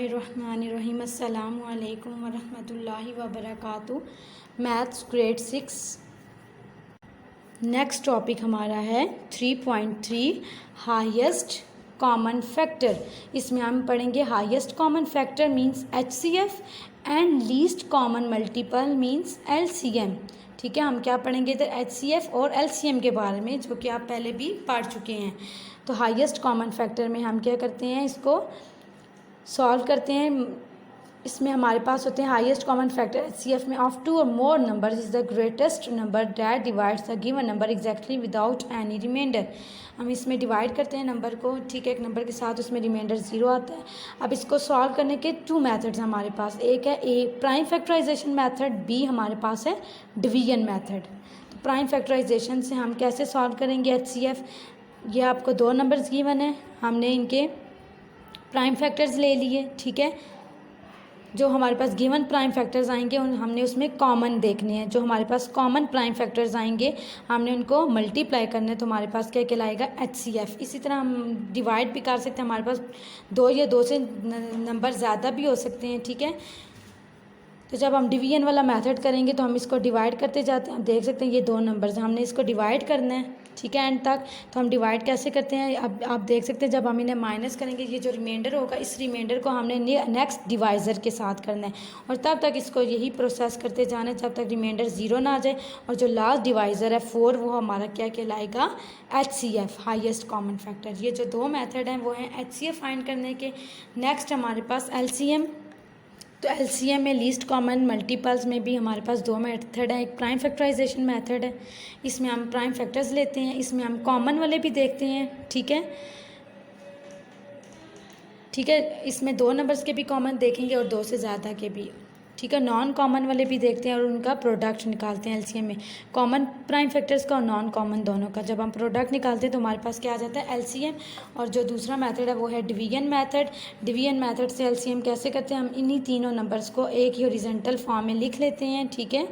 बिस्मिल्लाहिर्रहमानिर्रहीम। अस्सलामु अलैकुम वरहमतुल्लाहि वबरकातुहू। Maths grade 6। नेक्स्ट टॉपिक हमारा है 3.3 हाईएस्ट कॉमन फैक्टर। इसमें हम पढ़ेंगे highest common factor means HCF and least common multiple means LCM। ठीक है, हम क्या पढ़ेंगे इधर HCF और LCM के बारे में, जो कि आप पहले भी पढ़ चुके हैं। तो हाईएस्ट कॉमन फैक्टर में हम क्या करते हैं, इसको सॉल्व करते हैं। इसमें हमारे पास होते हैं हाईएस्ट कॉमन फैक्टर HCF में ऑफ 2 और more numbers is the greatest number that divides the given number exactly without any remainder. हम इसमें डिवाइड करते हैं नंबर को, ठीक है, एक नंबर के साथ, उसमें रिमाइंडर 0 आता है। अब इसको सॉल्व करने के 2 मेथड्स हमारे पास, एक है A prime factorization method, B हमारे पास है डिवीजन मेथड। तो प्राइम फैक्टराइजेशन से हम कैसे सॉल्व करेंगे HCF। ये आपको 2 नंबर्स गिवन है, हमने इनके प्राइम फैक्टर्स ले लिए। ठीक है, जो हमारे पास गिवन प्राइम फैक्टर्स आएंगे हमने उसमें कॉमन देखने हैं। जो हमारे पास कॉमन प्राइम फैक्टर्स आएंगे हमने उनको मल्टीप्लाई करना है, तो हमारे पास क्या कहलाएगा HCF। इसी तरह हम डिवाइड भी कर सकते हैं, हमारे पास 2 या 2 से नंबर ज़्यादा भी हो सकते हैं। ठीक है, तो जब हम डिवीजन वाला मेथड करेंगे तो हम इसको डिवाइड करते जाते हैं। आप देख सकते हैं ये 2 नंबर्स, हमने इसको डिवाइड करना है। ठीक है, एंड तक। तो हम डिवाइड कैसे करते हैं, अब आप देख सकते हैं जब हम इन्हें माइनस करेंगे, ये जो रिमाइंडर होगा इस रिमाइंडर को हमने नेक्स्ट डिवाइज़र के साथ करना है, और तब तक इसको यही प्रोसेस करते जाना है जब तक रिमाइंडर 0 ना आ जाए। और जो लास्ट डिवाइज़र है 4, वो हमारा क्या कहलाएगा HCF हाईएस्ट कॉमन फैक्टर। ये जो 2 मेथड हैं वो हैं HCF फाइंड करने के। नेक्स्ट हमारे पास LCM। तो LCM में लीस्ट कॉमन मल्टीपल्स में भी हमारे पास 2 मेथड है। एक प्राइम फैक्टराइजेशन मेथड है, इसमें हम प्राइम फैक्टर्स लेते हैं, इसमें हम कॉमन वाले भी देखते हैं। ठीक है, इसमें 2 नंबर्स के भी कॉमन देखेंगे और 2 से ज़्यादा के भी। ठीक है, नॉन कॉमन वाले भी देखते हैं और उनका प्रोडक्ट निकालते हैं LCM में, कॉमन प्राइम फैक्टर्स का और नॉन कॉमन दोनों का। जब हम प्रोडक्ट निकालते हैं तो हमारे पास क्या आ जाता है LCM। और जो दूसरा मेथड है वो है डिवीजन मेथड। डिवीजन मेथड से LCM कैसे करते हैं, हम इन्हीं तीनों नंबर्स को एक ही हॉरिजॉन्टल फॉर्म में लिख लेते हैं। ठीक है,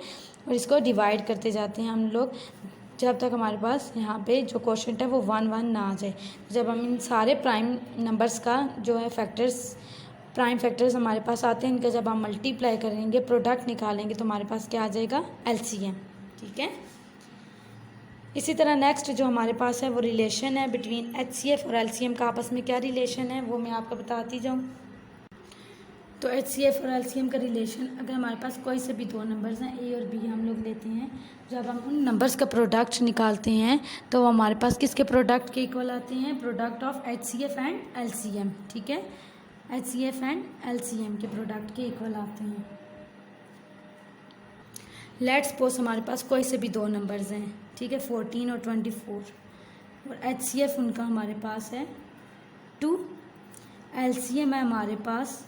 और इसको डिवाइड करते जाते हैं हम लोग जब तक हमारे पास यहाँ पे जो क्वोशंट है वो 1 1 ना आ जाए। जब हम इन सारे प्राइम नंबर्स का जो है प्राइम फैक्टर्स हमारे पास आते हैं, इनका जब हम मल्टीप्लाई करेंगे, प्रोडक्ट निकालेंगे, तो हमारे पास क्या आ जाएगा LCM। ठीक है, इसी तरह नेक्स्ट जो हमारे पास है वो रिलेशन है बिटवीन HCF और LCM का। आपस में क्या रिलेशन है वो मैं आपको बताती जाऊँ। तो HCF और LCM का रिलेशन, अगर हमारे पास कोई से भी 2 नंबर्स हैं A और B हम लोग लेते हैं, जब हम उन नंबर्स का प्रोडक्ट निकालते हैं तो वो हमारे पास किसके प्रोडक्ट के इक्वल आते हैं, product of HCF and LCM। ठीक है, HCF एंड LCM के प्रोडक्ट के इक्वल आते हैं। लेट्स सपोज हमारे पास कोई से भी 2 नंबर्स हैं, ठीक है, 14 और 24, और HCF उनका हमारे पास है 2, LCM है हमारे पास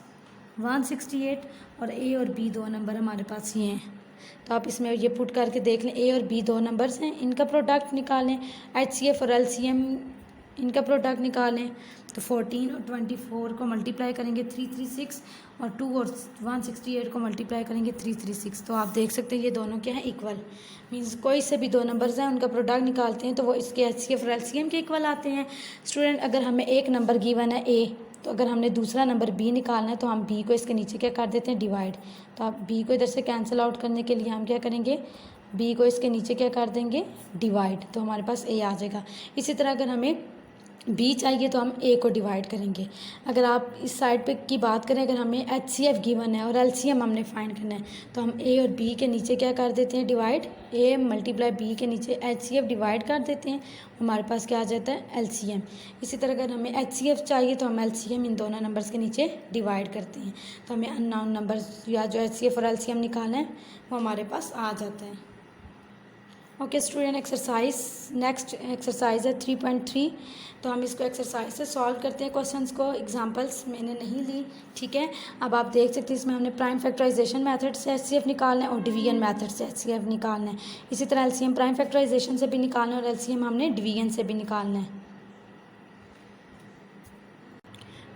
168, और A और B 2 नंबर हमारे पास ये हैं। तो आप इसमें ये पुट करके देख लें, A और B 2 नंबर्स हैं, इनका प्रोडक्ट निकालें, HCF और LCM इनका प्रोडक्ट निकालें। तो 14 और 24 को मल्टीप्लाई करेंगे 336, और 2 और 168 को मल्टीप्लाई करेंगे 336। तो आप देख सकते हैं ये दोनों क्या हैं, इक्वल। मीन्स कोई से भी 2 नंबर्स हैं उनका प्रोडक्ट निकालते हैं तो वो इसके HCF और LCM के इक्वल आते हैं। स्टूडेंट, अगर हमें एक नंबर गिवन है A, तो अगर हमने दूसरा नंबर B निकालना है तो हम B को इसके नीचे क्या कर देते हैं, डिवाइड। तो आप B को इधर से कैंसिल आउट करने के लिए हम क्या करेंगे, B को इसके नीचे क्या कर देंगे, डिवाइड। तो हमारे पास A आ जाएगा। इसी तरह अगर हमें B चाहिए तो हम A को डिवाइड करेंगे। अगर आप इस साइड पे की बात करें, अगर हमें HCF गिवन है और LCM हमने फाइंड करना है तो हम A और B के नीचे क्या कर देते हैं, डिवाइड। A मल्टीप्लाई B के नीचे HCF डिवाइड कर देते हैं, हमारे पास क्या आ जाता है LCM। इसी तरह अगर हमें HCF चाहिए तो हम LCM इन दोनों नंबर्स के नीचे डिवाइड करते हैं, तो हमें अननोन नंबर्स या जो HCF और LCM निकालना है वो हमारे पास आ जाता है। Okay student, exercise next exercise है 3.3। तो हम इसको एक्सरसाइज से सॉल्व करते हैं क्वेश्चंस को, एग्जांपल्स मैंने नहीं ली। ठीक है, अब आप देख सकते हैं इसमें हमने प्राइम फैक्टराइजेशन मेथड से HCF निकालना है और डिवीजन मेथड से HCF निकालना है। इसी तरह LCM प्राइम फैक्टराइजेशन से भी निकालना है और LCM हमने डिवीजन से भी निकालना है।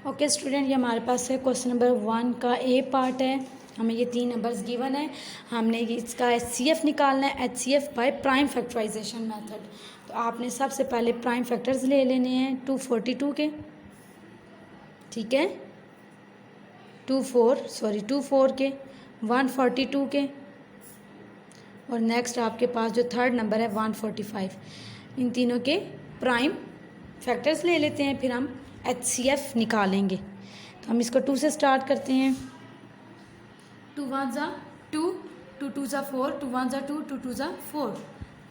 ओके स्टूडेंट, ये हमारे पास है क्वेश्चन नंबर 1 का A पार्ट है। हमें ये 3 नंबर्स गिवन है, हमने इसका HCF निकालना है, HCF by prime factorization method. तो आपने सबसे पहले प्राइम फैक्टर्स ले लेने हैं 242 के। ठीक है, 24 के, 142 के, और नेक्स्ट आपके पास जो थर्ड नंबर है 145। इन तीनों के प्राइम फैक्टर्स ले लेते हैं, फिर हम HCF निकालेंगे। तो हम इसको 2 से स्टार्ट करते हैं। 2 1 ज़ा 2, 2 2 ज़ा 4, 2 1 ज़ा 2, 2 2 ज़ा 4।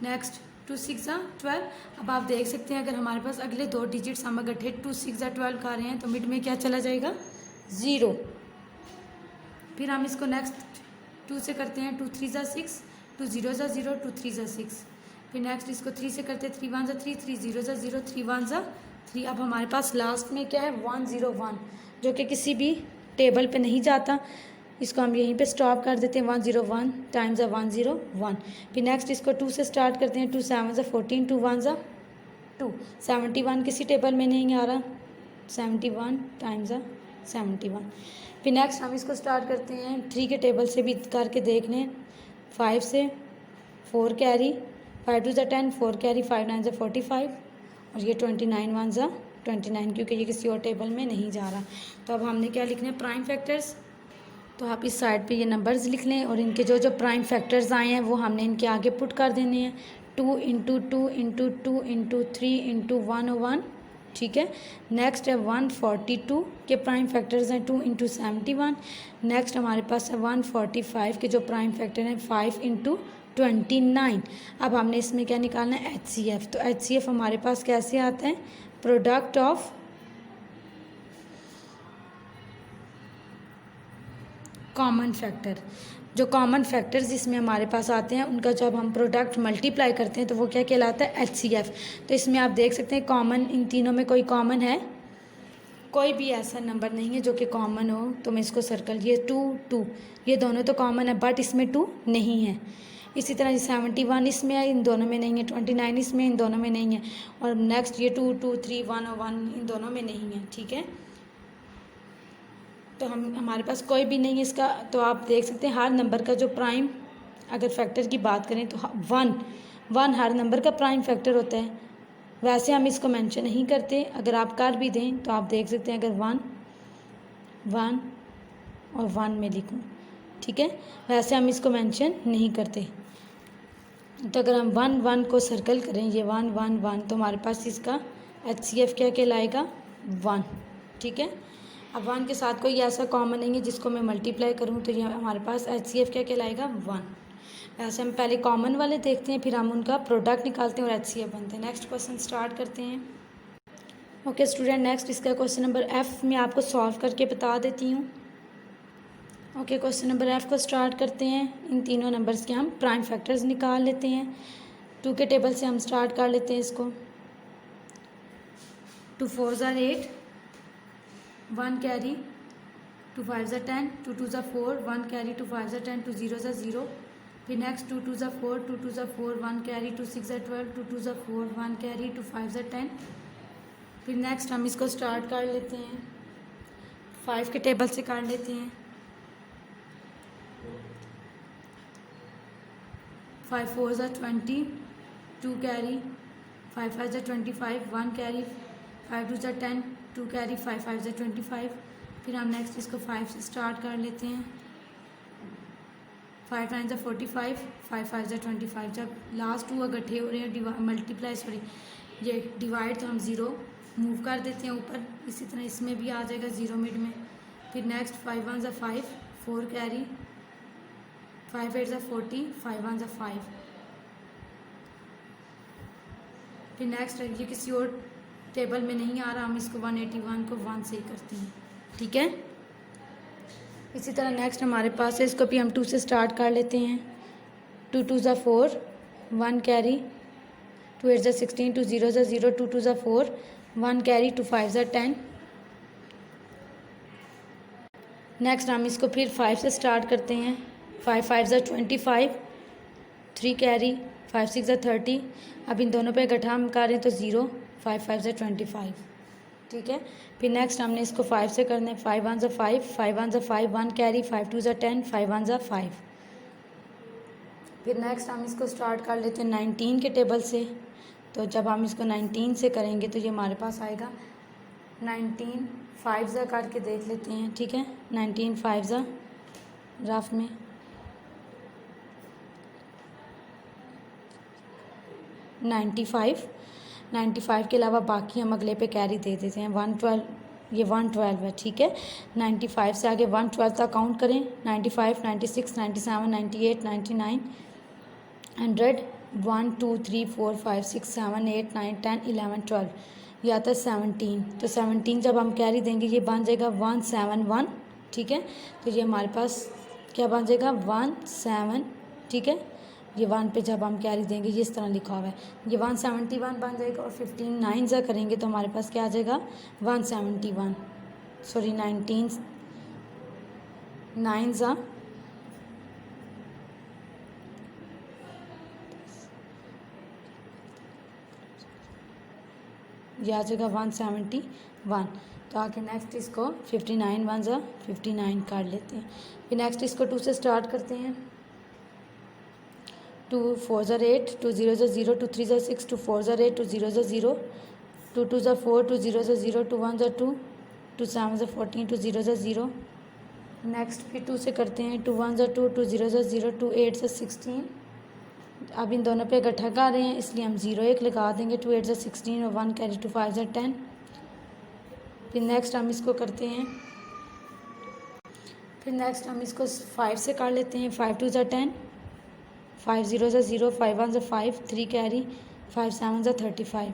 नेक्स्ट 2 6 ज़ा 12। अब आप देख सकते हैं अगर हमारे पास अगले 2 डिजिट्स हम अगर 2 6 ज़ा 12 का रहे हैं तो मिड में क्या चला जाएगा, 0। फिर हम इसको नेक्स्ट 2 से करते हैं, 2 3 ज़ा 6, 2 0 ज़ा 0, 2 3 ज़ा 6। फिर नेक्स्ट इसको 3 से करते हैं, 3 1 ज़ा 3, 3 0 ज़ा 0, 3 1 ज़ा 3। अब हमारे पास लास्ट में क्या है, 101, जो कि किसी भी टेबल पे नहीं जाता। इसको हम यहीं पे स्टॉप कर देते हैं, 101 टाइम्स 101। फिर नेक्स्ट इसको 2 से स्टार्ट करते हैं, 2 7 ज़ा 14, 2 1 ज़ा 2। 71 किसी टेबल में नहीं आ रहा, 71 टाइम्स 71। फिर नेक्स्ट हम इसको स्टार्ट करते हैं 3 के टेबल से भी करके देख लें। 5 से 4 कैरी, 5 2 ज़ा 10, 4 कैरी, 5 9 ज़ा 45, और ये 29 1 ज़ा 29, क्योंकि ये किसी और टेबल में नहीं जा रहा। तो अब हमने क्या लिखना है, प्राइम फैक्टर्स। तो आप इस साइड पे ये नंबर्स लिख लें और इनके जो जो प्राइम फैक्टर्स आए हैं वो हमने इनके आगे पुट कर देने हैं। 2 इंटू 2 इंटू 2 इंटू 3 इंटू 101, ठीक है। नेक्स्ट है 142 के प्राइम फैक्टर्स हैं 2 इंटू 71। नेक्स्ट हमारे पास है 145 के जो प्राइम फैक्टर हैं 5 इंटू 29। अब हमने इसमें क्या निकालना है, HCF। तो HCF हमारे पास कैसे आता है, प्रोडक्ट ऑफ कॉमन फैक्टर। जो कॉमन फैक्टर्स जिसमें हमारे पास आते हैं उनका जब हम प्रोडक्ट मल्टीप्लाई करते हैं तो वो क्या कहलाता है, HCF। तो इसमें आप देख सकते हैं कॉमन, इन तीनों में कोई कॉमन है, कोई भी ऐसा नंबर नहीं है जो कि कॉमन हो। तो मैं इसको सर्कल, ये 2 2 ये दोनों तो कॉमन है बट इसमें 2 नहीं है। इसी तरह 71 इसमें है, इन दोनों में नहीं है। 29 इसमें, इन दोनों में नहीं है। और नेक्स्ट ये 2 2 3 101 इन दोनों में नहीं है, ठीक है। तो हमारे पास कोई भी नहीं है इसका। तो आप देख सकते हैं हर नंबर का जो प्राइम, अगर फैक्टर की बात करें तो 1 हर नंबर का प्राइम फैक्टर होता है। वैसे हम इसको मेंशन नहीं करते, अगर आप कर भी दें तो आप देख सकते हैं अगर 1 1 और 1 में लिखूं, ठीक है, वैसे हम इसको मेंशन नहीं करते। तो अगर हम 1 1 को सर्कल करें, ये 1 1 1, तो हमारे पास इसका HCF क्या कहलाएगा, 1, ठीक है। अब 1 के साथ कोई ऐसा कॉमन नहीं है जिसको मैं मल्टीप्लाई करूँ, तो ये हमारे पास HCF क्या कहलाएगा, 1। वैसे हम पहले कॉमन वाले देखते हैं, फिर हम उनका प्रोडक्ट निकालते हैं और HCF बनते हैं। नेक्स्ट क्वेश्चन स्टार्ट करते हैं। ओके स्टूडेंट, नेक्स्ट इसका क्वेश्चन नंबर F मैं आपको सॉल्व करके बता देती हूँ। ओके, क्वेश्चन नंबर F को स्टार्ट करते हैं। इन तीनों नंबर्स के हम प्राइम फैक्टर्स निकाल लेते हैं। 2 के टेबल से हम स्टार्ट कर लेते हैं इसको। 2 4 ज़ा 8, 1 कैरी, 2 5 ज़ा 10, 2 2 ज़ा 4, 1 कैरी, 2 5 ज़ा 10, 2 0 ज़ा 0। फिर नेक्स्ट 2 2 ज़ा 4, 2 2 ज़ा 4, 1 कैरी, 2 6 ज़ा 12, 2 2 ज़ा 4, 1 कैरी, 2 5 ज़ा 10। फिर नेक्स्ट हम इसको स्टार्ट कर लेते हैं, 5 के टेबल से कर लेते हैं। 5 4 ज़ा 20, 2 कैरी, 5 5 ज़ा 25, 1 कैरी, 5 2 ज़ा 10, 2 कैरी, 5 5 ज़ा 25। फिर हम नेक्स्ट इसको 5 से स्टार्ट कर लेते हैं। 5 9 ज़ा 45, 5 5 ज़ा 25। जब लास्ट 2 इकट्ठे हो रहे हैं मल्टीप्लाई ये डिवाइड, तो हम 0 मूव कर देते हैं ऊपर। इसी तरह इसमें भी आ जाएगा 0 मिड में। फिर नेक्स्ट 5 1 ज़ा 5, 4 कैरी, 5 8 ज़ा 40, 5 1 ज़ा 5। फिर नेक्स्ट ये किसी और टेबल में नहीं आ रहा, हम इसको 181 को 1 से ही करते हैं, ठीक है। इसी तरह नेक्स्ट हमारे पास है, इसको भी हम 2 से स्टार्ट कर लेते हैं। 2 2 ज़ा 4, 1 कैरी, 2 8 ज़ा 16, 2 0 ज़ा 0, 2 2 ज़ा 4, 1 कैरी, 2 5 ज़ा 10। नेक्स्ट हम इसको फिर 5 से स्टार्ट करते हैं। 5 5 ज़ा 25, 3 कैरी, 5 6 ज़ा 30। अब इन दोनों पे इकट्ठा हम करें तो 0, 5 5 ज़ा 25, ठीक है। फिर नेक्स्ट हमने इसको 5 से करना है। 5 1 ज़ा 5, 5 1 ज़ा 5, 1 कैरी, 5 2 ज़ा 10, 5 1 ज़ा 5। फिर नेक्स्ट हम इसको स्टार्ट कर लेते हैं 19 के टेबल से। तो जब हम इसको 19 से करेंगे तो ये हमारे पास आएगा 19 5 ज़ा करके देख लेते हैं, ठीक है। 19 5 ज़ा रफ में 95 के अलावा बाकी हम अगले पे कैरी दे देते हैं। 112, ये 112 है, ठीक है। 95 से आगे 112 तक काउंट करें। 95 96 97 98 99 100 1 2 3 4 5 6 7 8 9 10 11 12 ये आता है 17। तो 17 जब हम कैरी देंगे ये बन जाएगा 171, ठीक है। तो ये हमारे पास क्या बन जाएगा 17, ठीक है। ये 1 पे जब हम कैरी देंगे ये इस तरह लिखा हुआ है, ये 171 बन जाएगा। और 15 9 ज़ा करेंगे तो हमारे पास क्या आ जाएगा 171, सॉरी 19 9 ज़ा ये आ जाएगा 171। तो आगे नेक्स्ट इसको 59 1 ज़ा 59 कर लेते हैं। फिर नेक्स्ट इसको 2 से स्टार्ट करते हैं। 2 4 ज़ा 8 2 0 ज़ा 0 2 3 ज़ा 6 2 4 ज़ा 8 2 0 ज़ा 0 2 2 ज़ा 4 2 0 ज़ा 0 2 1 ज़ा 2 2 7 ज़ा 14 2 0 ज़ा 0। नेक्स्ट फिर 2 से करते हैं। 2 1 ज़ा 2 2 0 ज़ा 0 2 8 ज़ा 16। अब इन दोनों पे इकट्ठा कर रहे हैं इसलिए हम 0 1 लगा देंगे। 2 8 ज़ा 16 और 1 कैरी 2 5 ज़ा 10। फिर नेक्स्ट हम इसको करते हैं। फिर नेक्स्ट हम इसको 5 से कर लेते हैं। 5 2 ज़ा 10 5 0 ज़ा 0 5 1 ज़ा 5 3 कैरी 5 7 ज़ा 35।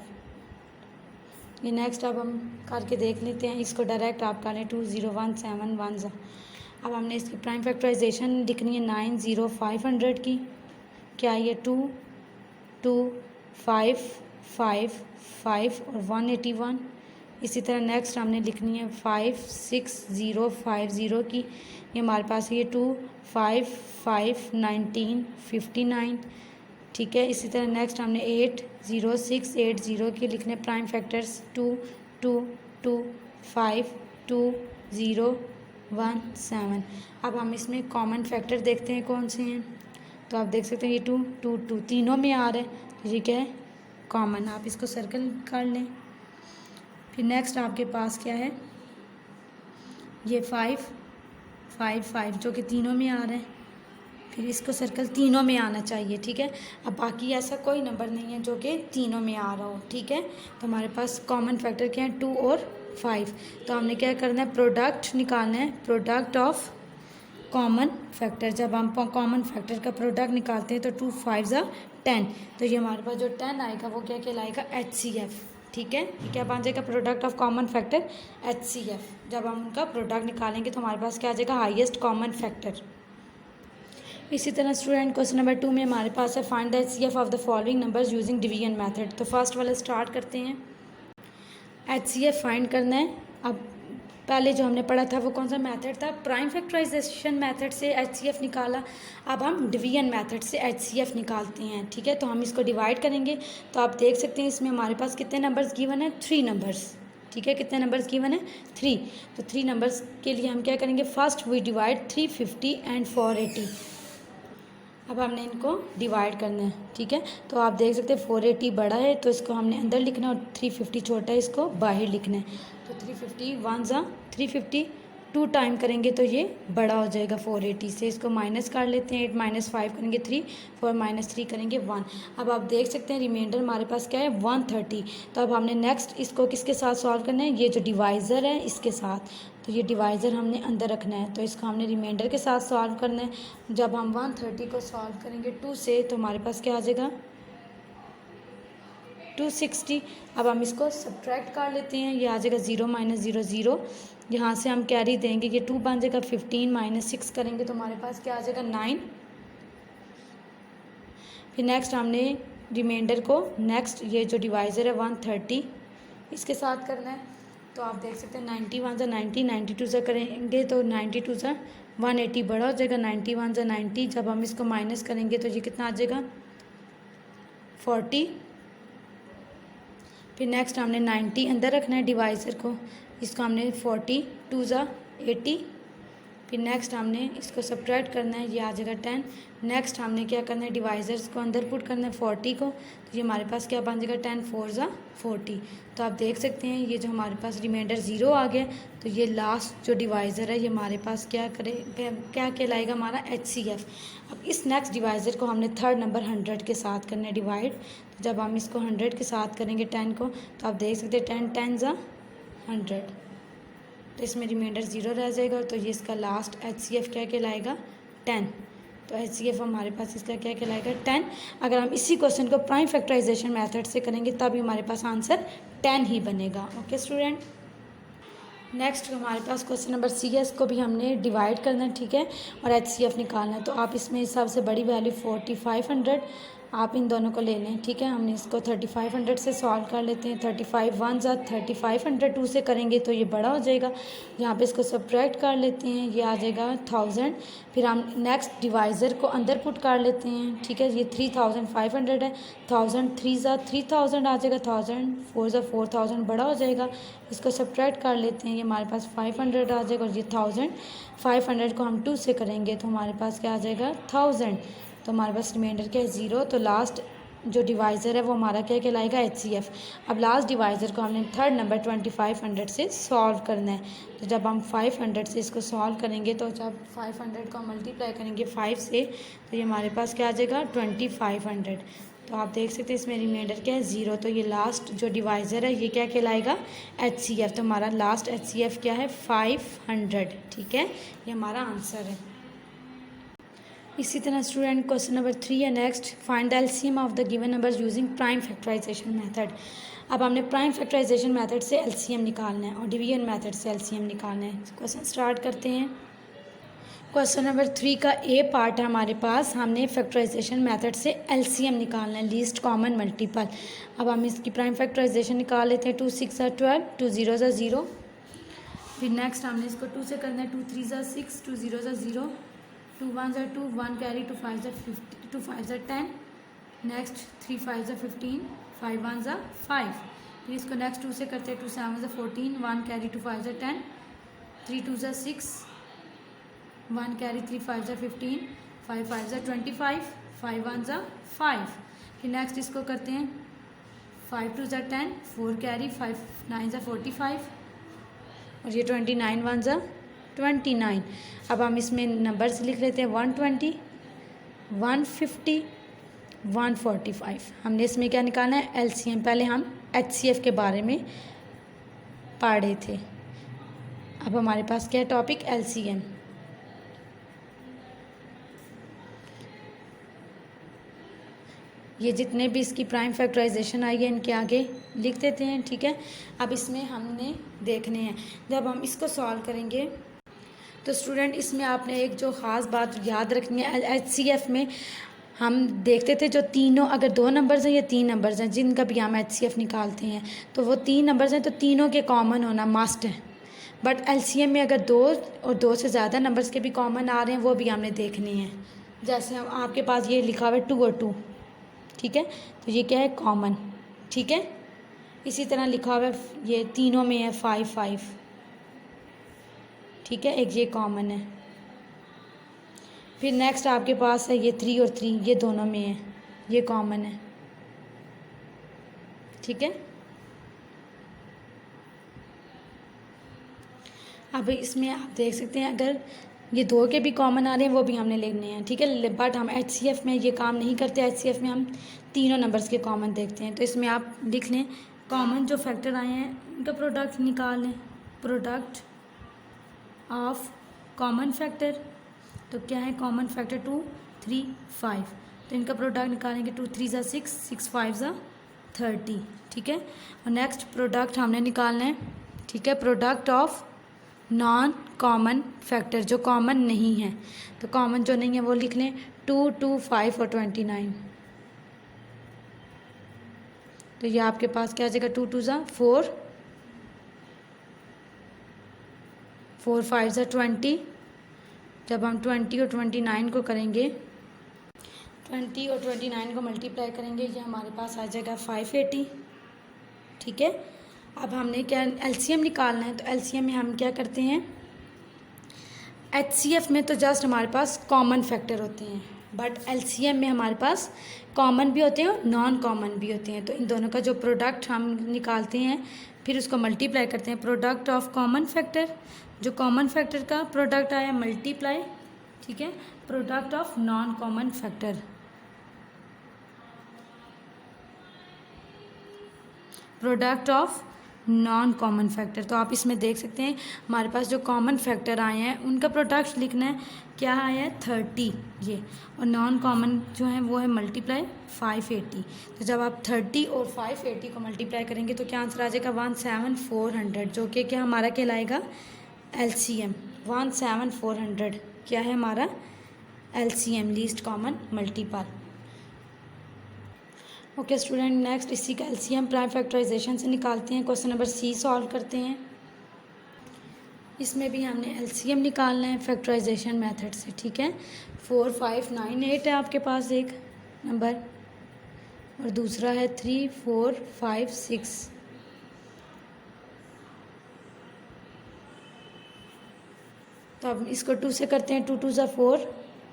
ये नेक्स्ट अब हम करके देख लेते हैं। इसको डायरेक्ट आप कर लें 2 0 1 7 1 ज़ा। अब हमने इसकी प्राइम फैक्टराइजेशन लिखनी है 9 0 500 की। क्या ये 2 2 5 5 5 और 181। इसी तरह नेक्स्ट हमने लिखनी है 5 6 0 5 0 की। ये हमारे पास ये 2 5 5 19 59, ठीक है। इसी तरह नेक्स्ट हमने 8 0 6 8 0 के लिखने प्राइम फैक्टर्स 2 2 2 5 2 0 1 7। अब हम इसमें कॉमन फैक्टर देखते हैं कौन से हैं। तो आप देख सकते हैं ये 2 2 2 तीनों में आ रहा है, तो ये क्या है कॉमन। आप इसको सर्कल कर लें। फिर नेक्स्ट आपके पास क्या है ये 5 5 5 जो कि तीनों में आ रहा है। फिर इसको सर्कल तीनों में आना चाहिए, ठीक है। अब बाकी ऐसा कोई नंबर नहीं है जो कि तीनों में आ रहा हो, ठीक है। तो हमारे पास कॉमन फैक्टर क्या है 2 और 5। तो हमने क्या करना है प्रोडक्ट निकालना है, प्रोडक्ट ऑफ कॉमन फैक्टर। जब हम कॉमन फैक्टर का प्रोडक्ट निकालते हैं तो 2 5 ज़ा 10। तो ये हमारे पास जो 10 आएगा वो क्या कहलाएगा HCF, ठीक है। ये क्या बन जाएगा product of common factor HCF। जब हम उनका प्रोडक्ट निकालेंगे तो हमारे पास क्या आ जाएगा हाईएस्ट कॉमन फैक्टर। इसी तरह स्टूडेंट क्वेश्चन नंबर 2 में हमारे पास है find the HCF of the following numbers using division method. तो फर्स्ट वाला स्टार्ट करते हैं। HCF फाइंड करना है। अब पहले जो हमने पढ़ा था वो कौन सा मेथड था, प्राइम फैक्टराइजेशन मेथड से HCF निकाला। अब हम डिवीजन मेथड से HCF निकालते हैं, ठीक है। तो हम इसको डिवाइड करेंगे। तो आप देख सकते हैं इसमें हमारे पास कितने नंबर्स गिवन है 3 नंबर्स, ठीक है। कितने नंबर्स गिवन है 3। तो 3 नंबर्स के लिए हम क्या करेंगे फर्स्ट वी डिवाइड 350 एंड 480। अब हमने इनको डिवाइड करना है, ठीक है। तो आप देख सकते हैं 480 बड़ा है तो इसको हमने अंदर लिखना है और 350 छोटा है इसको बाहर लिखना है। तो 350 1 ज़ा 350 2 टाइम करेंगे तो ये बड़ा हो जाएगा 480 से। इसको माइनस कर लेते हैं। 8 - 5 करेंगे 3 4 - 3 करेंगे 1। अब आप देख सकते हैं रिमाइंडर हमारे पास क्या है 130। तो अब हमने नेक्स्ट इसको किसके साथ सॉल्व करना है, ये जो डिवाइज़र है इसके साथ। तो ये डिवाइज़र हमने अंदर रखना है तो इसको हमने रिमाइंडर के साथ सॉल्व करना है। जब हम 130 को सॉल्व करेंगे 2 से तो हमारे पास क्या आ जाएगा 260। अब हम इसको सब्ट्रैक्ट कर लेते हैं। ये आ जाएगा 0 - 0 0। यहाँ से हम कैरी देंगे ये 2 बन जाएगा। 15 - 6 करेंगे तो हमारे पास क्या आ जाएगा 9। फिर नेक्स्ट हमने रिमाइंडर को नेक्स्ट ये जो डिवाइज़र है 130 इसके साथ करना है। तो आप देख सकते हैं 91 ज़ा 90 92 ज़ा करेंगे तो 92 ज़ा 180 बड़ा हो जाएगा। 91 ज़ा 90 जब हम इसको माइनस करेंगे तो ये कितना आ जाएगा 40। फिर नेक्स्ट हमने 90 अंदर रखना है डिवाइज़र को। इसको हमने 40 2 ज़ा 80। फिर नेक्स्ट हमने इसको सब्ट्रैक्ट करना है, ये आ जाएगा 10। नेक्स्ट हमने क्या करना है, डिवाइजर्स को अंदर पुट करना है 40 को, तो ये हमारे पास क्या बन जाएगा 10 4 ज़ा 40। तो आप देख सकते हैं ये जो हमारे पास रिमाइंडर 0 आ गया, तो ये लास्ट जो डिवाइज़र है ये हमारे पास क्या कहलाएगा हमारा HCF। अब इस नेक्स्ट डिवाइज़र को हमने थर्ड नंबर 100 के साथ करना है डिवाइड। तो जब हम इसको 100 के साथ करेंगे 10 को, तो आप देख सकते हैं 10 10 ज़ा 100, तो इसमें रिमाइंडर 0 रह जाएगा। तो ये इसका लास्ट HCF क्या कहलाएगा 10। तो HCF हमारे पास इसका क्या कहलाएगा 10। अगर हम इसी क्वेश्चन को प्राइम फैक्टराइजेशन मेथड से करेंगे तभी हमारे पास आंसर 10 ही बनेगा। ओके स्टूडेंट, नेक्स्ट हमारे पास क्वेश्चन नंबर CS को भी हमने डिवाइड करना है, ठीक है, और HCF निकालना है। तो आप इसमें सबसे बड़ी वैल्यू 4500 आप इन दोनों को ले लें, ठीक है। हमने इसको 3500 से सॉल्व कर लेते हैं। 35 1 ज़ा 3500 2 से करेंगे तो ये बड़ा हो जाएगा, यहाँ पे इसको सब्ट्रैक्ट कर लेते हैं, ये आ जाएगा 1000। फिर हम नेक्स्ट डिवाइज़र को अंदर पुट कर लेते हैं, ठीक है। ये 3500 है, 1000 3 ज़ा 3000 आ जाएगा, 1000 4 ज़ा 4000 बड़ा हो जाएगा, इसको सब्ट्रैक्ट कर लेते हैं, ये हमारे पास 500 आ जाएगा। और ये 1500 को हम 2 से करेंगे तो हमारे पास क्या आ जाएगा 1000। तो हमारे पास रिमाइंडर क्या है 0। तो लास्ट जो डिवाइज़र है वो हमारा क्या कहलाएगा HCF। अब लास्ट डिवाइज़र को हमने थर्ड नंबर 2500 से सॉल्व करना है। तो जब हम 500 से इसको सॉल्व करेंगे, तो जब 500 को मल्टीप्लाई करेंगे 5 से, तो ये हमारे पास क्या आ जाएगा 2500। तो आप देख सकते हैं इसमें रिमाइंडर क्या है 0। तो ये लास्ट जो डिवाइज़र है ये क्या कहलाएगा HCF। तो हमारा लास्ट HCF क्या है 500, ठीक है, ये हमारा आंसर है। इसी तरह स्टूडेंट क्वेश्चन नंबर 3 है next, find the LCM of the given numbers using prime factorization method. अब हमने प्राइम फैक्टराइजेशन मेथड से LCM निकालना है और डिवीजन मेथड से LCM निकालना है। क्वेश्चन स्टार्ट करते हैं। क्वेश्चन नंबर 3 का A पार्ट है हमारे पास, हमने फैक्टराइजेशन मेथड से LCM निकालना है, लीस्ट कॉमन मल्टीपल। अब हम इसकी प्राइम फैक्टराइजेशन निकाल लेते हैं। 2 6 ज़ा 12, 2 0 ज़ा 0। फिर नेक्स्ट हमने इसको 2 से करना है, 2 3 ज़ा 6, 2 0 ज़ा 0, 2 1 ज़ा 2, 1 कैरी, 2 5 ज़ा 50, 2 5 ज़ा 10। नेक्स्ट 3 5 ज़ा 15, 5 1 ज़ा 5। फिर इसको नेक्स्ट 2 से करते हैं, 2 7 ज़ा 14, 1 कैरी, 2 5 ज़ा 10, 3 2 ज़ा 6, 1 कैरी, 3 5 ज़ा 15, 5 5 ज़ा 25, 5 1 ज़ा 5। फिर नेक्स्ट इसको करते हैं 5 2 ज़ा 10, 4 कैरी, 5 9 ज़ा 45, और ये 29 1 ज़ा 29। अब हम इसमें नंबर्स लिख लेते हैं 120, 150, 145। हमने इसमें क्या निकालना है LCM। पहले हम HCF के बारे में पढ़े थे, अब हमारे पास क्या है टॉपिक LCM। ये जितने भी इसकी प्राइम फैक्टराइजेशन आई है इनके आगे लिख देते हैं, ठीक है। अब इसमें हमने देखने हैं, जब हम इसको सॉल्व करेंगे तो स्टूडेंट इसमें आपने एक जो ख़ास बात याद रखनी है, HCF में हम देखते थे जो तीनों, अगर 2 नंबर्स हैं या 3 नंबर्स हैं जिनका भी हम HCF निकालते हैं, तो वो 3 नंबर्स हैं तो तीनों के कॉमन होना मस्ट है। बट LCM में अगर 2 और 2 से ज़्यादा नंबर्स के भी कॉमन आ रहे हैं वो भी हमने देखने हैं। जैसे हम आपके पास ये लिखा हुआ है 2 और 2, ठीक है, तो ये क्या है कॉमन, ठीक है। इसी तरह लिखा हुआ है ये तीनों में है 5 5, ठीक है, एक ये कॉमन है। फिर नेक्स्ट आपके पास है ये 3 और 3, ये दोनों में है, ये कॉमन है, ठीक है। अब इसमें आप देख सकते हैं अगर ये 2 के भी कॉमन आ रहे हैं वो भी हमने लिखने हैं, ठीक है। बट हम HCF में ये काम नहीं करते, HCF में हम तीनों नंबर्स के कॉमन देखते हैं। तो इसमें आप लिख लें कॉमन जो फैक्टर आए हैं उनका प्रोडक्ट निकाल लें, प्रोडक्ट ऑफ कॉमन फैक्टर। तो क्या है कॉमन फैक्टर 2 3 5, तो इनका प्रोडक्ट निकालेंगे 2 3 ज़ा 6, 6 5 ज़ा 30, ठीक है। और नेक्स्ट प्रोडक्ट हमने निकालना है, ठीक है, product of non common factor जो कॉमन नहीं है। तो कॉमन जो नहीं है वो लिख लें 2 2 5 और 29। तो ये आपके पास क्या आ जाएगा 2 2 ज़ा 4, 4 5 ज़ा 20। जब हम 20 और 29 को करेंगे, 20 और 29 को मल्टीप्लाई करेंगे, ये हमारे पास आ जाएगा 580, ठीक है। अब हमने क्या LCM निकालना है, तो LCM में हम क्या करते हैं HCF में तो जस्ट हमारे पास कॉमन फैक्टर होते हैं, बट LCM में हमारे पास कॉमन भी होते हैं और नॉन कॉमन भी होते हैं। तो इन दोनों का जो प्रोडक्ट हम निकालते हैं फिर उसको मल्टीप्लाई करते हैं। प्रोडक्ट ऑफ कॉमन फैक्टर, जो कॉमन फैक्टर का प्रोडक्ट आया मल्टीप्लाई, ठीक है, product of non common factor, product of non common factor. तो आप इसमें देख सकते हैं हमारे पास जो कॉमन फैक्टर आए हैं उनका प्रोडक्ट लिखना है, क्या आया है 30 ये, और नॉन कॉमन जो है वो है मल्टीप्लाई 580। तो जब आप 30 और 580 को मल्टीप्लाई करेंगे तो क्या आंसर आ जाएगा 17400, जो कि क्या हमारा कहलाएगा LCM। 17400 क्या है हमारा LCM, least common multiple. Okay student, next इसी का LCM प्राइम फैक्टराइजेशन से निकालते हैं। क्वेश्चन नंबर C सॉल्व करते हैं। इसमें भी हमने LCM निकालना है फैक्टराइजेशन मेथड से, ठीक है। 4 5 9 8 है आपके पास एक नंबर, और दूसरा है 3 4 5 6। तो अब इसको 2 से करते हैं। 2 2 ज़ा 4,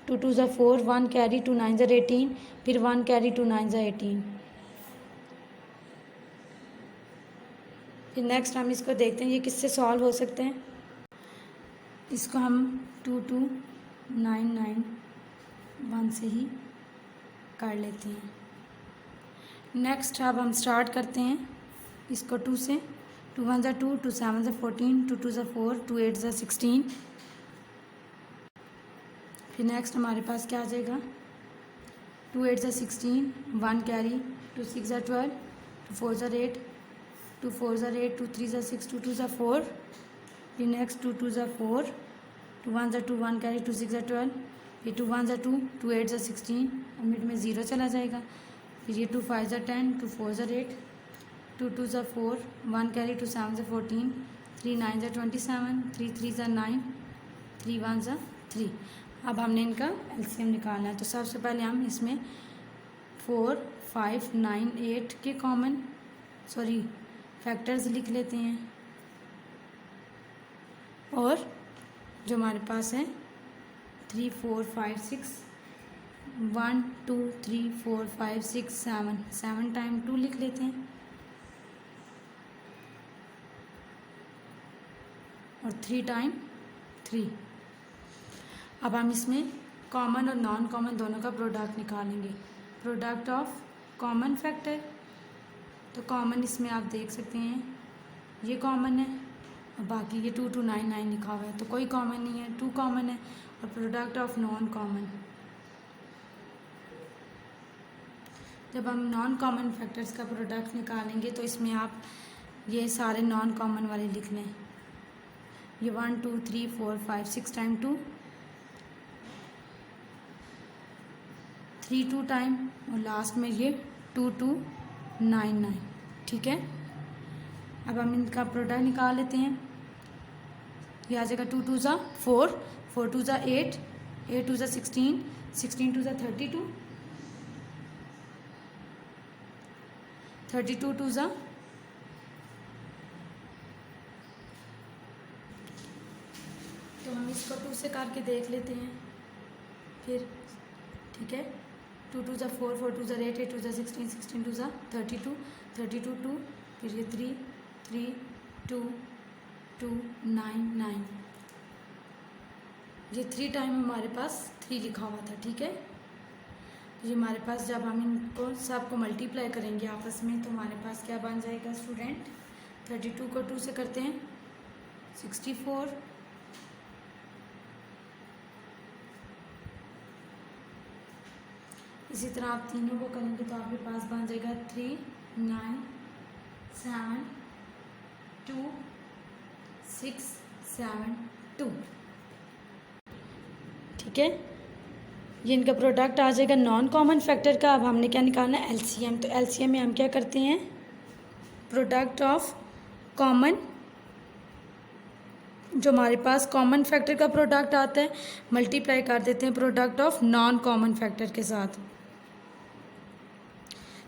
2 2 ज़ा 4, 1 कैरी, 2 9 ज़ा 18, फिर 1 कैरी, 2 9 ज़ा 18। फिर नेक्स्ट हम इसको देखते हैं ये किससे सॉल्व हो सकते हैं। इसको हम 2 2 9 9 1 से ही कर लेते हैं। नेक्स्ट अब हम स्टार्ट करते हैं इसको 2 से। 2 1 ज़ा 2, 2 7 ज़ा 14, 2 2 ज़ा 4, 2 8 ज़ा 16। फिर नेक्स्ट हमारे पास क्या आ जाएगा 2 8 ज़ा 16, 1 कैरी, 2 6 ज़ा 12, 2 4 ज़ा 8, 2 4 ज़ा 8, 2 3 ज़ा 6, 2 2 ज़ा 4। फिर नेक्स्ट 2 2 ज़ा 4, 2 1 ज़ा 2, 1 कैरी, 2 6 ज़ा 12, फिर 2 1 ज़ा 2, 2 8 ज़ा 16, और मिड में 0 चला जाएगा। फिर ये 2 5 ज़ा 10, 2 4 ज़ा 8, 2 2 ज़ा 4, 1 कैरी, 2 7 ज़ा 14, 3 9 ज़ा 27, 3 3 ज़ा 9, 3 1 ज़ा 3। अब हमने इनका LCM निकालना है। तो सबसे पहले हम इसमें 4 5 9 8 के कॉमन फैक्टर्स लिख लेते हैं, और जो हमारे पास है 3 4 5 6, 1 2 3 4 5 6 7, 7 टाइम 2 लिख लेते हैं, और 3 टाइम 3। अब हम इसमें कॉमन और नॉन कॉमन दोनों का प्रोडक्ट निकालेंगे। प्रोडक्ट ऑफ कॉमन फैक्टर, तो कॉमन इसमें आप देख सकते हैं ये कॉमन है, और बाकी ये 2 2 9 9 लिखा हुआ है तो कोई कॉमन नहीं है, 2 कॉमन है। और प्रोडक्ट ऑफ नॉन कॉमन, जब हम नॉन कॉमन फैक्टर्स का प्रोडक्ट निकालेंगे तो इसमें आप ये सारे नॉन कॉमन वाले लिख लें। ये 1 2 3 4 5 6 टाइम 2, 3 2 टाइम, और लास्ट में ये 2 2 9 9, ठीक है। अब हम इनका प्रोडक्ट निकाल लेते हैं। ये आ जाएगा 2 2 ज़ा 4, 4 2 ज़ा 8, 8 2 ज़ा 16, 16 2 ज़ा 32, 32 2 ज़ा, तो हम इसको 2 से करके देख लेते हैं फिर, ठीक है। 2 2 ज़ा 4, 4 2 ज़ा 8, 8 2 ज़ा 16, 16 2 ज़ा 32, 32 2, फिर ये 3 3 2 2 9 9, ये 3 टाइम हमारे पास 3 लिखा हुआ था, ठीक है। ये हमारे पास जब हम इनको सबको मल्टीप्लाई करेंगे आपस में तो हमारे पास क्या बन जाएगा स्टूडेंट, 32 को 2 से करते हैं 64, इसी तरह आप तीनों को करेंगे तो आपके पास बन जाएगा 3 9 7 2 6 7 2, ठीक है। ये इनका प्रोडक्ट आ जाएगा नॉन कॉमन फैक्टर का। अब हमने क्या निकालना है LCM, तो LCM में हम क्या करते हैं प्रोडक्ट ऑफ कॉमन, जो हमारे पास कॉमन फैक्टर का प्रोडक्ट आता है मल्टीप्लाई कर देते हैं product of non common factor के साथ।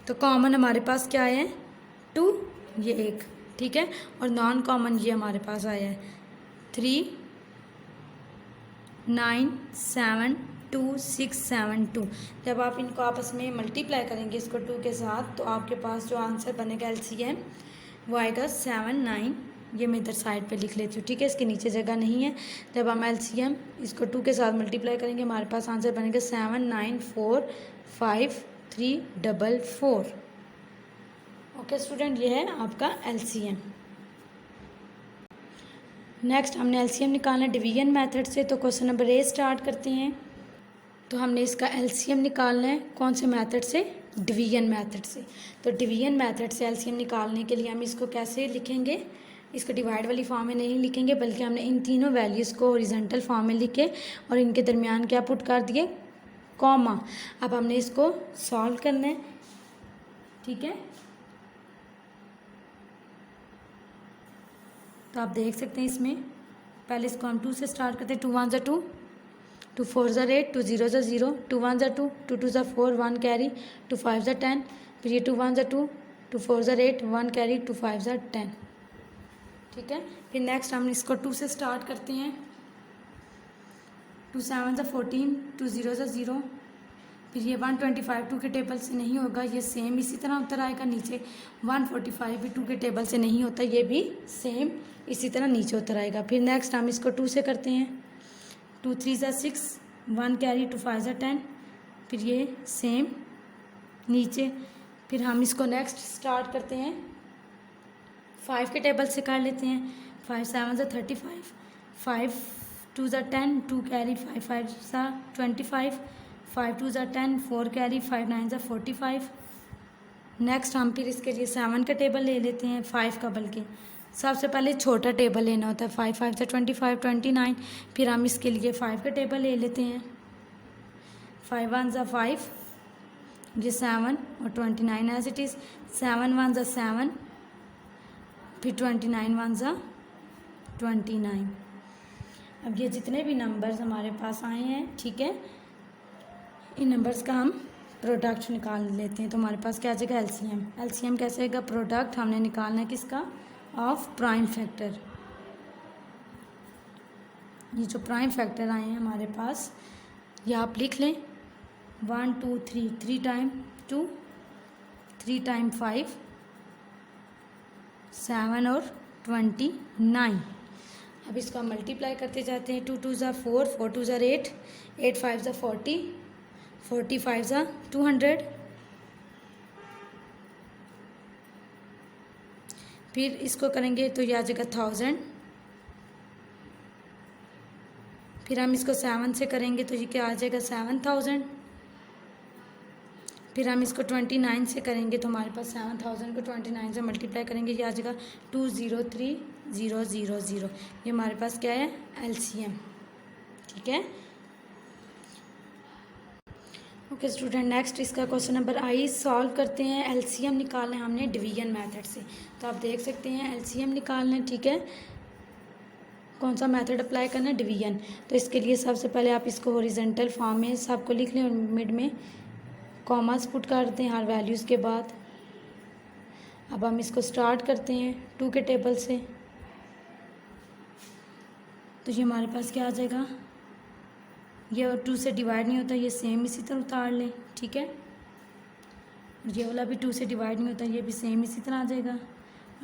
तो कॉमन हमारे पास क्या है 2, ये 1, ठीक है, और नॉन कॉमन ये हमारे पास आया है 3 97262। जब आप इनको आपस में मल्टीप्लाई करेंगे इसको 2 के साथ, तो आपके पास जो आंसर बनेगा LCM वो आएगा 7, 9। ये मैं इधर साइड पे लिख लेती हूँ, ठीक है, इसके नीचे जगह नहीं है। जब हम LCM इसको 2 के साथ मल्टीप्लाई करेंगे हमारे पास आंसर बनेगा 7945344। ओके स्टूडेंट, ये है आपका LCM। नेक्स्ट हमने LCM निकालना डिवीजन मेथड से, तो क्वेश्चन नंबर A स्टार्ट करते हैं। तो हमने इसका LCM निकालना है कौन से मेथड से? डिवीजन मेथड से। तो डिवीजन मेथड से LCM निकालने के लिए हम इसको कैसे लिखेंगे? इसको डिवाइड वाली फॉर्म में नहीं लिखेंगे, बल्कि हमने इन तीनों वैल्यूज़ को हॉरिजॉन्टल फॉर्म में लिखे और इनके दरमियान क्या पुट कर दिए? कॉमा। अब हमने इसको सॉल्व करना है, ठीक है। तो आप देख सकते हैं इसमें पहले इसको हम 2 से स्टार्ट करते हैं। 2 1 2, 2 4 8, 2 0 0, 2 1 2, 2 2 4, 1 कैरी, 2 5 10, फिर ये 2 1 2, 2 4 8, 1 कैरी, 2 5 10, ठीक है। फिर नेक्स्ट हम इसको 2 से स्टार्ट करते हैं। 2 7 14, 2 0 0, फिर ये 125 2 के टेबल से नहीं होगा, ये सेम इसी तरह उतर आएगा नीचे। 145 भी 2 के टेबल से नहीं होता, ये भी सेम इसी तरह नीचे उतर आएगा। फिर नेक्स्ट हम इसको 2 से करते हैं। 2 3 6, 1 कैरी, 2 5 10, फिर ये सेम नीचे। फिर हम इसको नेक्स्ट स्टार्ट करते हैं 5 के टेबल से कर लेते हैं। 5 7 35, 5 2 10, 2 कैरी, 5 5 25, 5 2 10, 4 कैरी, 5 9 45। नेक्स्ट हम फिर इसके लिए 7 का टेबल ले लेते हैं, 5 का, बल्कि सबसे पहले छोटा टेबल लेना होता है। 5 5 25 29। फिर हम इसके लिए 5 का टेबल ले लेते हैं। 5 1 5, ये 7 और 29 एज इट इज़। 7 1 7, फिर 29 1 29। अब ये जितने भी नंबर्स हमारे पास आए हैं, ठीक है, इन नंबर्स का हम प्रोडक्ट निकाल लेते हैं। तो हमारे पास क्या आ जाएगा? LCM कैसे आएगा? प्रोडक्ट हमने निकालना है किसका? Of prime factor. ये जो प्राइम फैक्टर आए हैं हमारे पास, ये आप लिख लें। 1 2 3, 3 टाइम 2, 3 टाइम 5, 7 और 29। अब इसको हम मल्टीप्लाई करते जाते हैं। 2 2 4, 4 2 8, 8 5 40, 45 200। फिर इसको करेंगे तो ये आ जाएगा 1000। फिर हम इसको 7 से करेंगे तो ये क्या आ जाएगा? 7000। फिर हम इसको 29 से करेंगे तो हमारे पास 7000 को 29 से मल्टीप्लाई करेंगे, ये आ जाएगा 203000। ये हमारे पास क्या है? LCM, ठीक है। ओके स्टूडेंट, नेक्स्ट इसका क्वेश्चन नंबर I सॉल्व करते हैं। LCM निकालना है हमने डिवीजन मेथड से। तो आप देख सकते हैं LCM निकालना है, ठीक है। कौन सा मेथड अप्लाई करना है? डिवीजन। तो इसके लिए सबसे पहले आप इसको हॉरिजॉन्टल फॉर्म में सबको लिख लें और मिड में कॉमास पुट कर दें हर वैल्यूज़ के बाद। अब हम इसको स्टार्ट करते हैं 2 के टेबल से। तो ये हमारे पास क्या आ जाएगा? ये 2 से डिवाइड नहीं होता, ये सेम इसी तरह उतार लें, ठीक है। ये वाला भी 2 से डिवाइड नहीं होता, ये भी सेम इसी तरह आ जाएगा।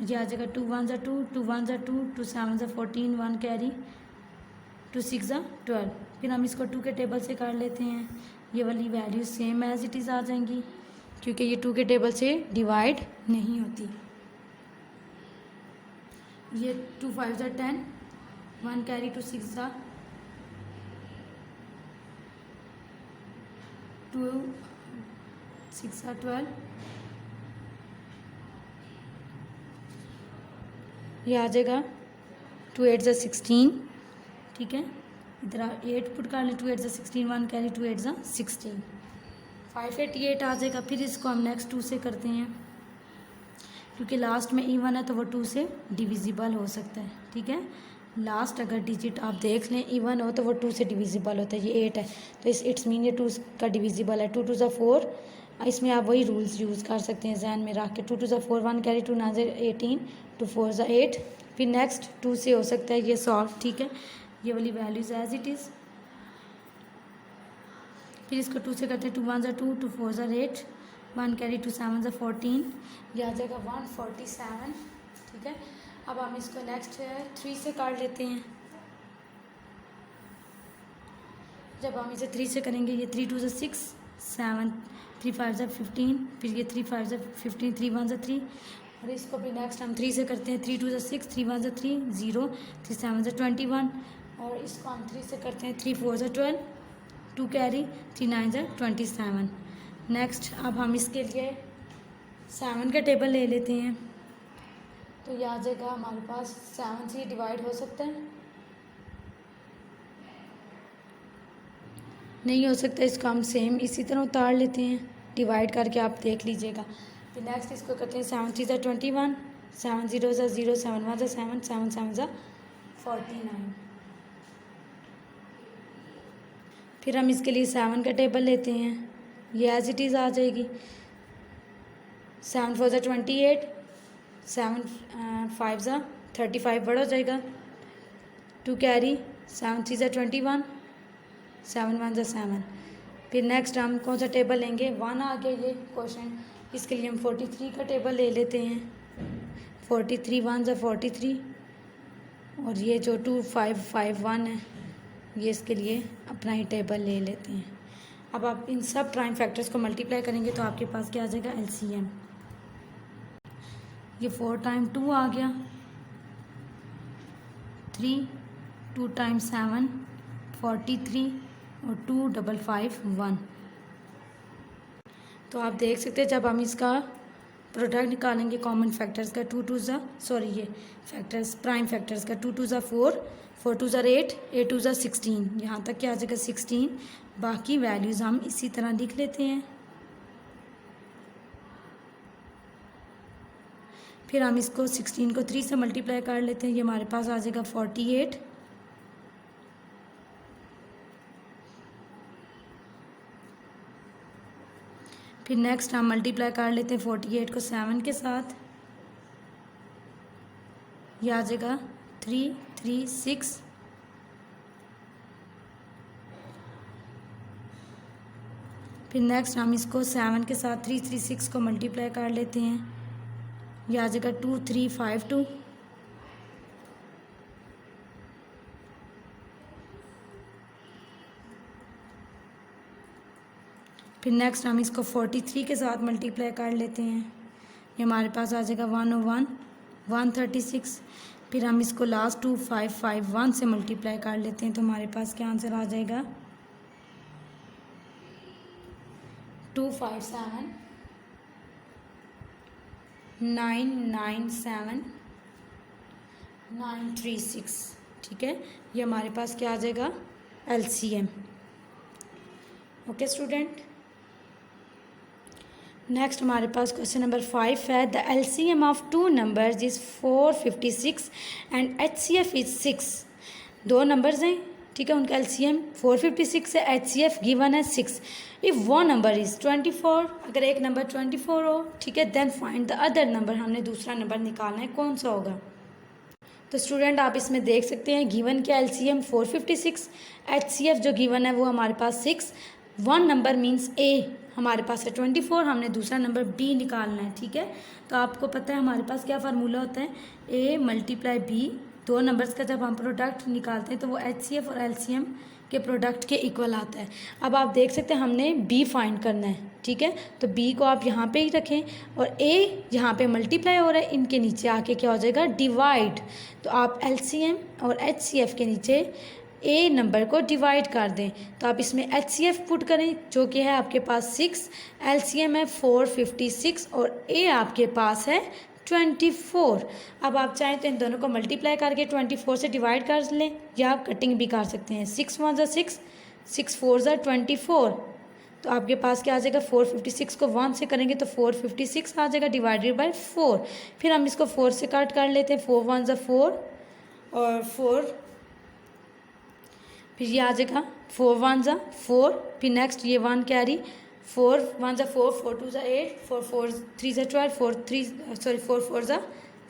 ये आ जाएगा 2 1 2, 2 1 2, 2 7 14, 1 कैरी, 2 6 12। फिर हम इसको 2 के टेबल से कर लेते हैं। ये वाली value same as it is आ जाएंगी, क्योंकि ये 2 के टेबल से डिवाइड नहीं होती। ये 2 5 10, 1 कैरी, 2 6 2 6 12। ये आ जाएगा 2 8 16, ठीक है। इधर 8 पुट कर ले, 2 8 16, 1 कैरी, 2 8 16, 588 आ जाएगा। फिर इसको हम नेक्स्ट 2 से करते हैं, क्योंकि लास्ट में इवन है तो वो 2 से डिविजिबल हो सकता है, ठीक है। लास्ट अगर डिजिट आप देख लें इवन हो तो वो 2 से डिविजिबल होता है। ये 8 है तो इट्स मीन ये 2 का डिविजिबल है। 2 2 4, इसमें आप वही रूल्स यूज़ कर सकते हैं जहन में रख के। 2 2 4, 1 कैरी, 2 9 18, 2 4 8। फिर नेक्स्ट 2 से हो सकता है ये सॉल्व, ठीक है। ये वाली वैल्यूज़ एज इट इज़ फिर इसको 2 से करते हैं, 2 1 2, 2 4 8, 1 कैरी, 2 7 14, ये आ जाएगा 147, ठीक है। अब हम इसको नेक्स्ट 3 से काट लेते हैं। जब हम इसे 3 से करेंगे, ये 3 2 6, 7 3 5 15, फिर ये 3 5 15, 3 1 3, और इसको भी नेक्स्ट हम 3 से करते हैं। 3 2 6, 3 1 3 0, 3 7 21, और इसको हम 3 से करते हैं। 3 4 12, 2 कैरी, 3 9 27। नेक्स्ट अब हम इसके लिए 7 का टेबल ले लेते हैं। तो ये आ जाएगा हमारे पास 7 से डिवाइड हो सकता है, नहीं हो सकता, इसको हम सेम इसी तरह उतार लेते हैं, डिवाइड करके आप देख लीजिएगा। फिर नेक्स्ट इसको करते हैं 7 3 21, 7 0 0, 7 1 7, 7 7 49। फिर हम इसके लिए 7 का टेबल लेते हैं, ये एज इट इज़ आ जाएगी। 7 4 28, 7 5 35 बड़ा हो जाएगा, 2 कैरी, 7 3 21, 7 1 7। फिर नेक्स्ट हम कौन सा टेबल लेंगे, 1 आ गया ये क्वेश्चन, इसके लिए हम 43 का टेबल ले लेते हैं। 43 1 43, और ये जो 2 5 5 1 है, ये इसके लिए अपना ही टेबल ले लेते हैं। अब आप इन सब प्राइम फैक्टर्स को मल्टीप्लाई करेंगे तो आपके पास क्या आ जाएगा, LCM। ये 4 टाइम 2 आ गया, 3 2 टाइम 7 43, और 2 5 5 1। तो आप देख सकते हैं जब हम इसका प्रोडक्ट निकालेंगे कॉमन फैक्टर्स का, 2 2 ये फैक्टर्स प्राइम फैक्टर्स का, 2 2 4, 4 2 8, 8 2 16, यहाँ तक क्या आ जाएगा 16। बाकी वैल्यूज़ हम इसी तरह लिख लेते हैं। फिर हम इसको 16 को 3 से मल्टीप्लाई कर लेते हैं, ये हमारे पास आ जाएगा 48। फिर नेक्स्ट हम मल्टीप्लाई कर लेते हैं 48 को 7 के साथ, यह आ जाएगा 3 3 6। फिर नेक्स्ट हम इसको 7 के साथ 3 3 6 को मल्टीप्लाई कर लेते हैं, यह आ जाएगा 2 3 5 2। फिर नेक्स्ट हम इसको 43 के साथ मल्टीप्लाई कर लेते हैं, ये हमारे पास आ जाएगा 101 136। फिर हम इसको लास्ट 2 5 5 1 से मल्टीप्लाई कर लेते हैं, तो हमारे पास क्या आंसर आ जाएगा 257 997 936, ठीक है। ये हमारे पास क्या आ जाएगा, LCM। ओके स्टूडेंट, नेक्स्ट हमारे पास क्वेश्चन नंबर 5 है, the LCM of 2 numbers is 456 and HCF is 6। 2 numbers हैं, ठीक है, उनका LCM 456 है, HCF गिवन है 6। इफ़ वन नंबर इज़ 24, अगर एक नंबर 24 हो, ठीक है, then find the other number, हमने दूसरा नंबर निकालना है, कौन सा होगा। तो स्टूडेंट आप इसमें देख सकते हैं गिवन के LCM 456, HCF जो गिवन है वो हमारे पास 6, वन नंबर मीन्स A हमारे पास है 24, हमने दूसरा नंबर B निकालना है, ठीक है। तो आपको पता है हमारे पास क्या फार्मूला होता है, A मल्टीप्लाई B। 2 नंबर्स का जब हम प्रोडक्ट निकालते हैं तो वो HCF और LCM के प्रोडक्ट के इक्वल आता है। अब आप देख सकते हैं हमने B फाइंड करना है, ठीक है, तो B को आप यहाँ पे ही रखें और A यहाँ पे मल्टीप्लाई हो रहा है, इनके नीचे आके क्या हो जाएगा, डिवाइड। तो आप LCM और HCF के नीचे A नंबर को डिवाइड कर दें, तो आप इसमें HCF पुट करें जो कि है आपके पास 6, LCM है 456 और A आपके पास है 24। अब आप चाहें तो इन दोनों को मल्टीप्लाई करके 24 से डिवाइड कर लें, या आप कटिंग भी कर सकते हैं। 6 1 6, 6 4 24, तो आपके पास क्या आ जाएगा, 456 को 1 से करेंगे तो 456 आ जाएगा डिवाइडेड बाय 4। फिर हम इसको 4 से कट कर लेते हैं, 4 1 4 और 4, फिर ये आ जाएगा 4 1 4, फिर नेक्स्ट ये 1 कैरी, 4 1 4, 4 2 8, 4 4 3 12, 4 4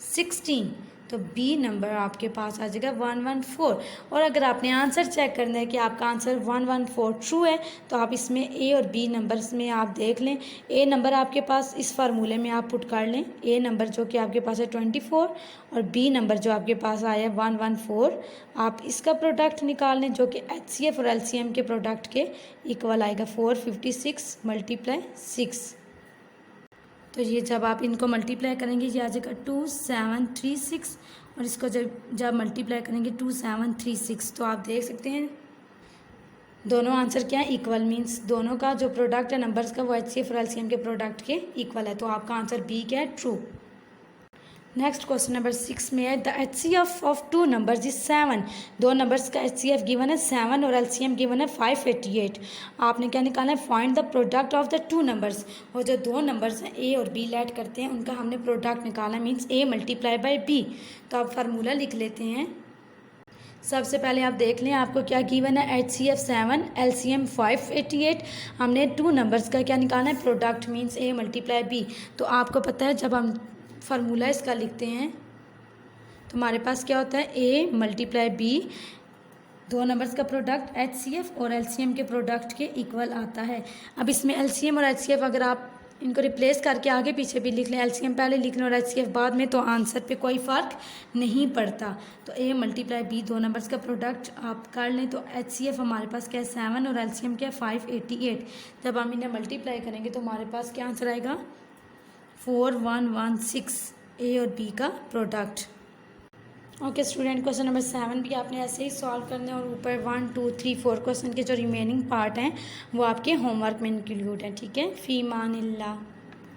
16। तो बी नंबर आपके पास आ जाएगा 114। और अगर आपने आंसर चेक करना है कि आपका आंसर 114 ट्रू है तो आप इसमें ए और बी नंबर्स में आप देख लें। ए नंबर आपके पास इस फार्मूले में आप पुट कर लें, ए नंबर जो कि आपके पास है 24 और बी नंबर जो आपके पास आया है 114। आप इसका प्रोडक्ट निकाल लें जो कि HCF और LCM के प्रोडक्ट के इक्वल आएगा 456 × 6। तो ये जब आप इनको मल्टीप्लाई करेंगे ये आ जाएगा 2736 और इसको जब मल्टीप्लाई करेंगे 2736 तो आप देख सकते हैं दोनों आंसर क्या है, इक्वल। मींस दोनों का जो प्रोडक्ट है नंबर्स का वो HCF और LCM के प्रोडक्ट के इक्वल है। तो आपका आंसर बी क्या है, ट्रू। नेक्स्ट क्वेश्चन नंबर 6 में है the HCF of two numbers is 7। दो नंबर्स का HCF गिवन है 7 और LCM गिवन है 588। आपने क्या निकालना है, find the product of the two numbers. और जो दो नंबर्स हैं A और B लेट करते हैं उनका हमने प्रोडक्ट निकाला, means A multiply by B। तो आप फार्मूला लिख लेते हैं। सबसे पहले आप देख लें आपको क्या गिवन है, HCF 7 LCM 588। हमने टू नंबर्स का क्या निकालना है, product, means A multiply B। तो आपको पता है जब हम फार्मूला इसका लिखते हैं तो हमारे पास क्या होता है, A मल्टीप्लाई B, दो नंबर्स का प्रोडक्ट HCF और LCM के प्रोडक्ट के इक्वल आता है। अब इसमें LCM और HCF अगर आप इनको रिप्लेस करके आगे पीछे भी लिख लें, LCM पहले लिख लें और HCF बाद में, तो आंसर पे कोई फ़र्क नहीं पड़ता। तो A मल्टीप्लाई B दो नंबर्स का प्रोडक्ट आप कर लें तो HCF हमारे पास क्या है 7 और LCM क्या है 588। जब हम इन्हें मल्टीप्लाई करेंगे तो हमारे पास क्या आंसर आएगा, 4116 A और B का product. Okay student, question number 7 भी आपने ऐसे ही सॉल्व करना है और ऊपर 1 2 3 4 क्वेश्चन के जो रिमेनिंग पार्ट हैं वो आपके होमवर्क में इंक्लूड है। ठीक है, फ़ी मानिल्लाह।